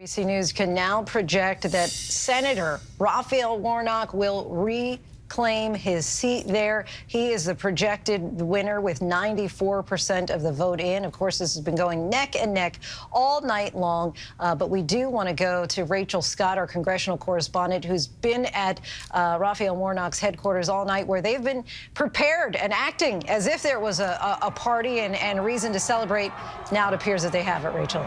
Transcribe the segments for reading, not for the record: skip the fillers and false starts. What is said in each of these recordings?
ABC News can now project that Senator Raphael Warnock will reclaim his seat there. He is the projected winner with 94% of the vote in. Of course, this has been going neck and neck all night long. But we do want to go to Rachel Scott, our congressional correspondent, who's been at Raphael Warnock's headquarters all night, where they've been prepared and acting as if there was a party and reason to celebrate. Now it appears that they have it, Rachel.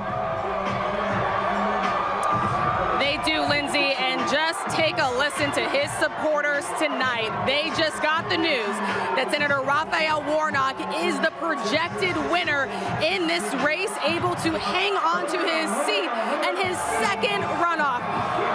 They do, Lindsay, and just take a listen to his supporters tonight. They just got the news that Senator Raphael Warnock is the projected winner in this race, able to hang on to his seat and his second runoff.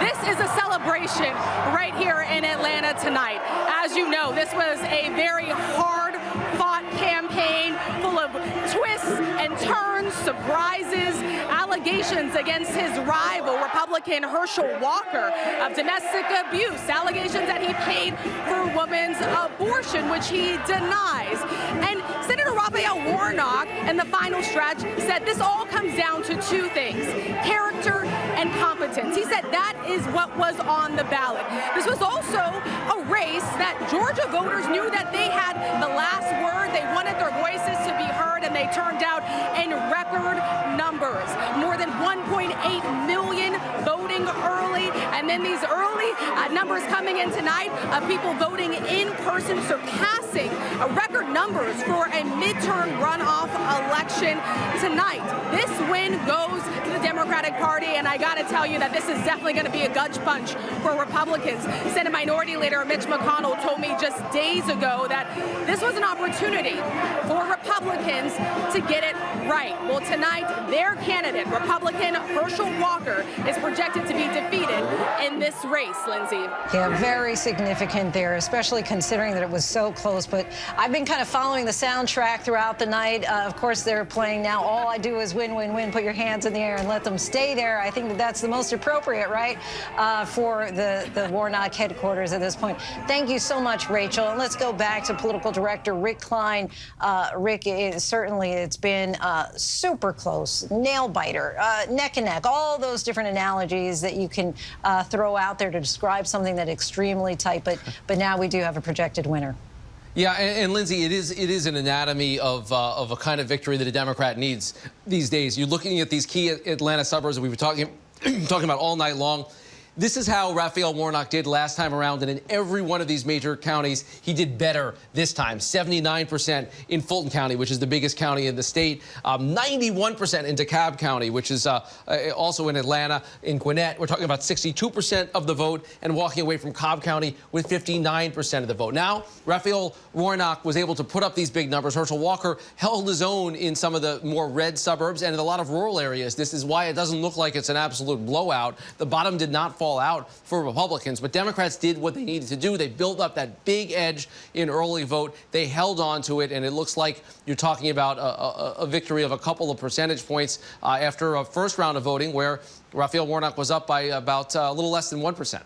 This is a celebration right here in Atlanta tonight. As you know, this was a very hard-fought campaign full of twists and turns, surprises, allegations against his rival, Republican Herschel Walker, of domestic abuse, allegations that he paid for a woman's abortion, which he denies. And Senator Raphael Warnock, in the final stretch, said this all comes down to two things: character and competence. He said that is what was on the ballot. This was also a race that Georgia voters knew that they had the last word. They wanted their voices to be heard, and they turned out in record numbers. More than 1.8 million voting early, and then these early numbers coming in tonight of people voting in person, surpassing record numbers for a midterm runoff election tonight. This win goes to the Democratic Party, and I got to tell you that this is definitely going to be a gut punch for Republicans. Senate Minority Leader Mitch McConnell told me just days ago that this was an opportunity for Republicans to get it right. Well, tonight, their candidate, Republican Herschel Walker, is projected to be defeated in this race, Lindsay. Yeah, very significant there, especially considering that it was so close. But I've been kind of following the soundtrack throughout the night. Of course, they're playing now All I Do Is Win, Win, Win. Put your hands in the air and let them stay there. I think that that's the most appropriate, right, for the Warnock headquarters at this point. Thank you so much, Rachel. And let's go back to political director Rick Klein. Rick, certainly it's been super close, nail-biter, neck and neck, all those different analogies that you can throw out there to describe something that's extremely tight. But now we do have a projected winner. Yeah, and Lindsay, it is an anatomy of a kind of victory that a Democrat needs these days. You're looking at these key Atlanta suburbs that we were talking about all night long. This is how Raphael Warnock did last time around, and in every one of these major counties, he did better this time. 79% in Fulton County, which is the biggest county in the state. 91% in DeKalb County, which is also in Atlanta. In Gwinnett, we're talking about 62% of the vote, and walking away from Cobb County with 59% of the vote. Now, Raphael Warnock was able to put up these big numbers. Herschel Walker held his own in some of the more red suburbs and in a lot of rural areas. This is why it doesn't look like it's an absolute blowout. The bottom did not fall out for Republicans, but Democrats did what they needed to do. They built up that big edge in early vote. They held on to it, and it looks like you're talking about a victory of a couple of percentage points after a first round of voting where Raphael Warnock was up by about a little less than 1%.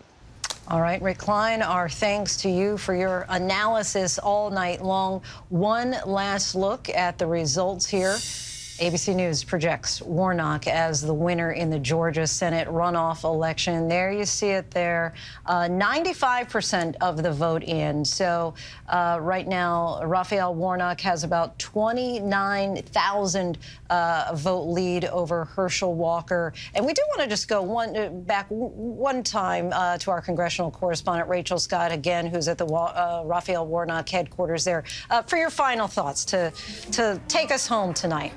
All right, Rick Klein, our thanks to you for your analysis all night long. One last look at the results here. ABC News projects Warnock as the winner in the Georgia Senate runoff election. There you see it there. 95% of the vote in. So right now, Raphael Warnock has about 29,000 vote lead over Herschel Walker. And we do want to just go back one time to our congressional correspondent, Rachel Scott, again, who's at the Raphael Warnock headquarters there, for your final thoughts to take us home tonight.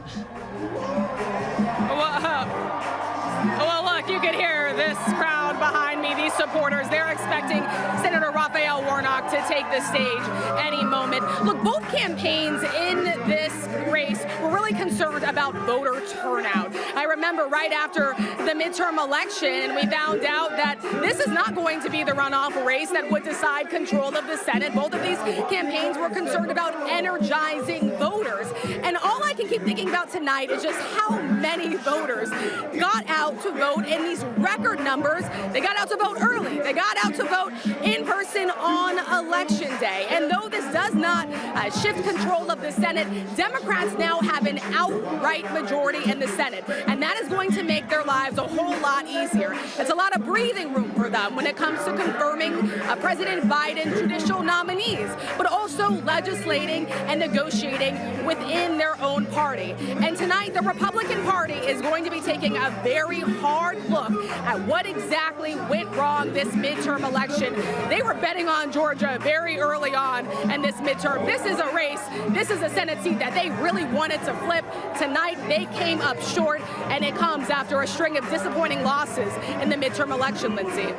Well, look, you can hear this crowd behind me, these supporters. They're expecting Senator Raphael Warnock to take the stage any moment. Look, both campaigns in this race were really concerned about voter turnout. I remember right after the midterm election, we found out that this is not going to be the runoff race that would decide control of the Senate. Both of these campaigns were concerned about energizing voters. And all I can keep thinking about tonight is just how many voters got out to vote in these record numbers, they got out to vote early. They got out to vote in person on Election Day. And though this does not shift control of the Senate, Democrats now have an outright majority in the Senate. And that is going to make their lives a whole lot easier. It's a lot of breathing room for them when it comes to confirming President Biden's judicial nominees, but also legislating and negotiating within their own party. And tonight, the Republican Party is going to be taking a very hard look at what exactly went wrong this midterm election. They were betting on Georgia very early on in this midterm. This is a race. This is a Senate seat that they really wanted to flip. Tonight, they came up short, and it comes after a string of disappointing losses in the midterm election, Lindsay.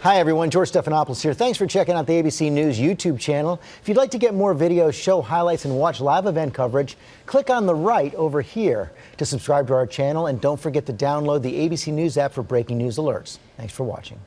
Hi, everyone. George Stephanopoulos here. Thanks for checking out the ABC News YouTube channel. If you'd like to get more videos, show highlights, and watch live event coverage, click on the right over here to subscribe to our channel. And don't forget to download the ABC News app for breaking news alerts. Thanks for watching.